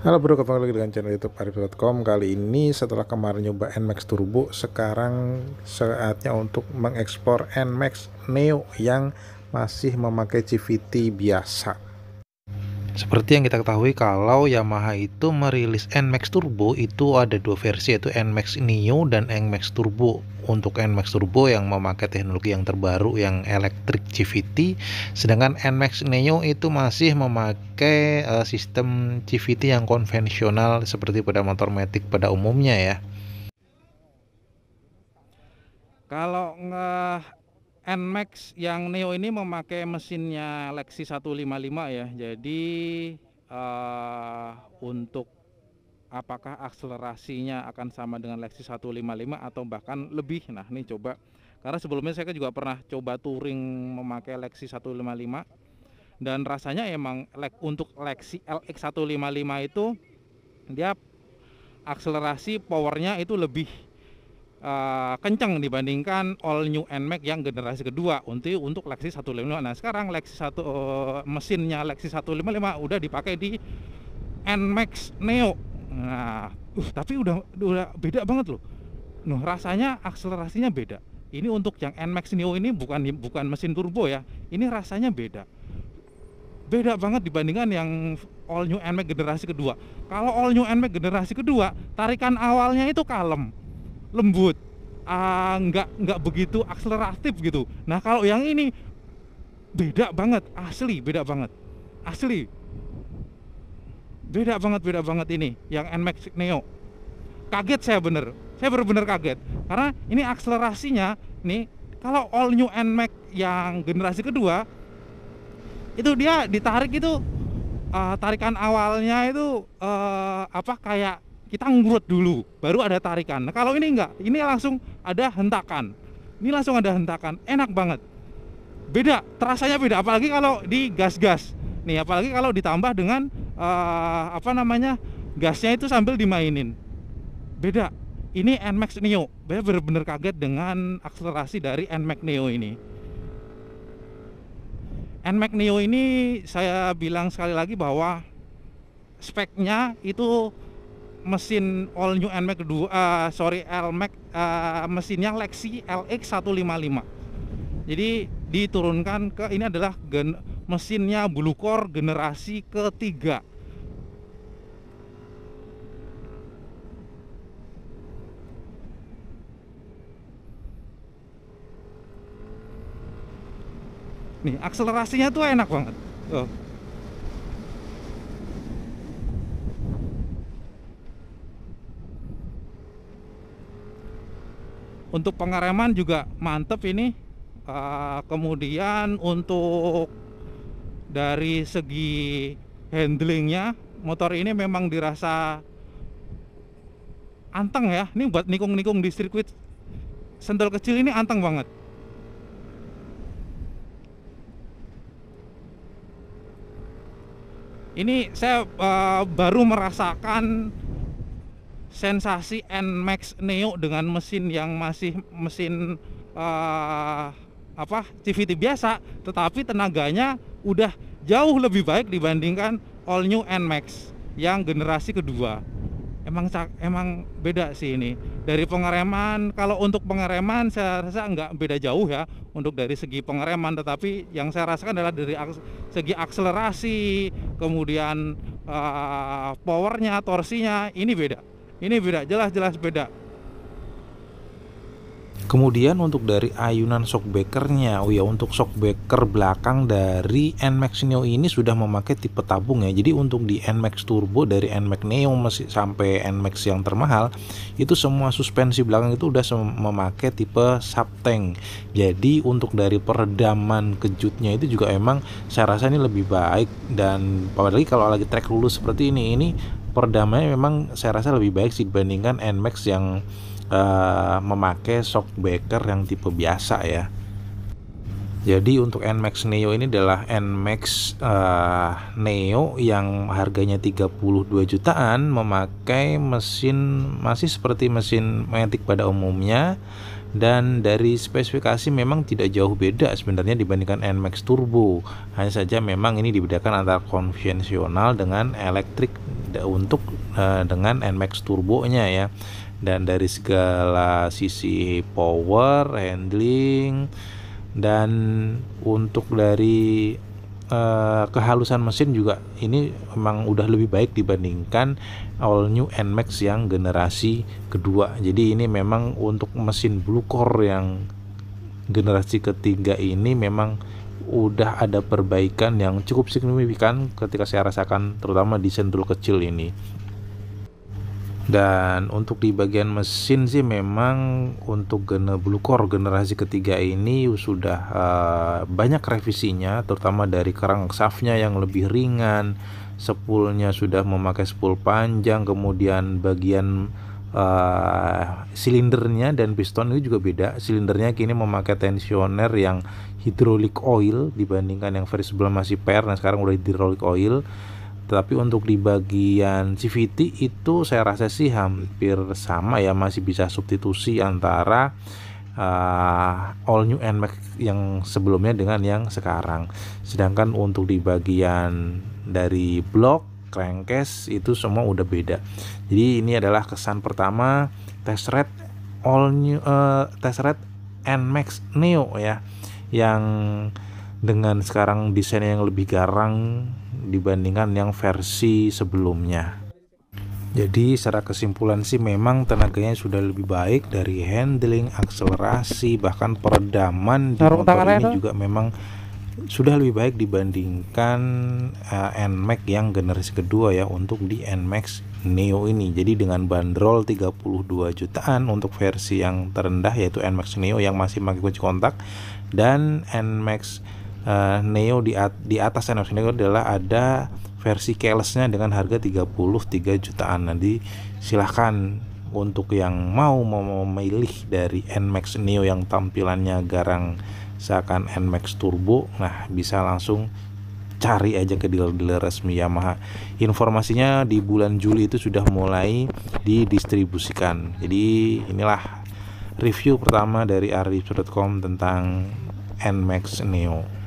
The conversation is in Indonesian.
Halo bro, kembali lagi dengan channel YouTube Arif.com. Kali ini setelah kemarin nyoba NMAX Turbo, sekarang saatnya untuk mengekspor NMAX Neo yang masih memakai CVT biasa. Seperti yang kita ketahui, kalau Yamaha itu merilis NMAX Turbo itu ada dua versi, yaitu NMAX Neo dan NMAX Turbo. Untuk NMAX Turbo yang memakai teknologi yang terbaru yang electric CVT, sedangkan NMAX Neo itu masih memakai sistem CVT yang konvensional seperti pada motor matic pada umumnya ya. Kalau NMAX yang Neo ini memakai mesinnya Lexi 155 ya. Jadi untuk apakah akselerasinya akan sama dengan Lexi 155 atau bahkan lebih. Nah, ini coba. Karena sebelumnya saya juga pernah coba touring memakai Lexi 155 dan rasanya emang untuk Lexi LX 155 itu dia akselerasi powernya itu lebih kencang dibandingkan all new NMAX yang generasi kedua untuk Lexi 155. Nah, sekarang mesinnya Lexi 155 udah dipakai di NMAX Neo. Nah, tapi udah beda banget loh. Nah, rasanya akselerasinya beda. Ini untuk yang NMAX Neo ini bukan mesin turbo ya. Ini rasanya beda. Beda banget dibandingkan yang all new NMAX generasi kedua. Kalau all new NMAX generasi kedua, tarikan awalnya itu kalem, lembut, nggak begitu akseleratif gitu. Nah, kalau yang ini beda banget, asli beda banget, asli beda banget ini yang NMAX Neo. Kaget saya bener-bener kaget karena ini akselerasinya nih, kalau all new NMAX yang generasi kedua itu dia ditarik itu tarikan awalnya itu kayak kita ngurut dulu baru ada tarikan. Nah, kalau ini enggak, ini langsung ada hentakan. Ini langsung ada hentakan, enak banget. Beda, terasanya beda apalagi kalau di gas-gas. Nih, apalagi kalau ditambah dengan gasnya itu sambil dimainin. Beda. Ini NMAX Neo. Saya bener-bener kaget dengan akselerasi dari NMAX Neo ini. NMAX Neo ini saya bilang sekali lagi bahwa speknya itu mesin all new NMAX LMAX, mesinnya Lexi LX 155. Jadi diturunkan ke ini adalah mesinnya Blue Core generasi ketiga. Nih, akselerasinya tuh enak banget. Oh. Untuk pengereman juga mantep ini. Kemudian untuk dari segi handlingnya, motor ini memang dirasa anteng ya. Ini buat nikung-nikung di sirkuit sendal kecil ini anteng banget. Ini saya baru merasakan sensasi NMAX Neo dengan mesin yang masih mesin CVT biasa, tetapi tenaganya udah jauh lebih baik dibandingkan all new NMAX yang generasi kedua. Emang beda sih ini. Dari pengereman, kalau untuk pengereman saya rasa nggak beda jauh ya untuk dari segi pengereman, tetapi yang saya rasakan adalah dari segi akselerasi, kemudian powernya, torsinya, ini beda. Ini beda, jelas-jelas beda. Kemudian untuk dari ayunan shockbreakernya, oh ya, untuk shockbreaker belakang dari NMAX Neo ini sudah memakai tipe tabung ya. Jadi untuk di NMAX Turbo dari NMAX Neo masih sampai NMAX yang termahal itu semua suspensi belakang itu udah memakai tipe subtank. Jadi untuk dari peredaman kejutnya itu juga emang saya rasa ini lebih baik, dan apalagi kalau lagi trek lulus seperti ini peredamannya memang saya rasa lebih baik sih dibandingkan NMAX yang memakai shockbreaker yang tipe biasa ya. Jadi untuk NMAX Neo ini adalah NMAX Neo yang harganya 32 jutaan, memakai mesin masih seperti mesin matic pada umumnya, dan dari spesifikasi memang tidak jauh beda sebenarnya dibandingkan NMAX Turbo. Hanya saja memang ini dibedakan antara konvensional dengan elektrik untuk dengan NMAX turbonya ya. Dan dari segala sisi power, handling, dan untuk dari kehalusan mesin juga ini memang udah lebih baik dibandingkan all new NMAX yang generasi kedua. Jadi ini memang untuk mesin Blue Core yang generasi ketiga ini memang udah ada perbaikan yang cukup signifikan ketika saya rasakan, terutama di sendul kecil ini. Dan untuk di bagian mesin sih memang untuk Blue Core generasi ketiga ini sudah banyak revisinya, terutama dari crankshaftnya yang lebih ringan, spoolnya sudah memakai spool panjang, kemudian bagian silindernya dan piston itu juga beda. Silindernya kini memakai tensioner yang hydraulic oil dibandingkan yang versi sebelum masih per, nah sekarang udah hydraulic oil. Tapi untuk di bagian CVT itu saya rasa sih hampir sama ya, masih bisa substitusi antara all new NMAX yang sebelumnya dengan yang sekarang. Sedangkan untuk di bagian dari blok, crankcase itu semua udah beda. Jadi ini adalah kesan pertama test ride all new test ride NMAX Neo ya, yang dengan sekarang desainnya yang lebih garang dibandingkan yang versi sebelumnya. Jadi secara kesimpulan sih memang tenaganya sudah lebih baik, dari handling, akselerasi, bahkan peredaman di motor ini juga memang sudah lebih baik dibandingkan NMAX yang generasi kedua ya, untuk di NMAX Neo ini. Jadi dengan bandrol 32 jutaan untuk versi yang terendah yaitu NMAX Neo yang masih pakai kunci kontak, dan NMAX Neo di atas NMAX Neo adalah ada versi keylessnya dengan harga 33 jutaan. Nanti silahkan untuk yang mau memilih dari NMAX Neo yang tampilannya garang seakan NMAX Turbo, nah bisa langsung cari aja ke dealer-dealer resmi Yamaha. Informasinya di bulan Juli itu sudah mulai didistribusikan. Jadi inilah review pertama dari ardips.com tentang NMAX Neo.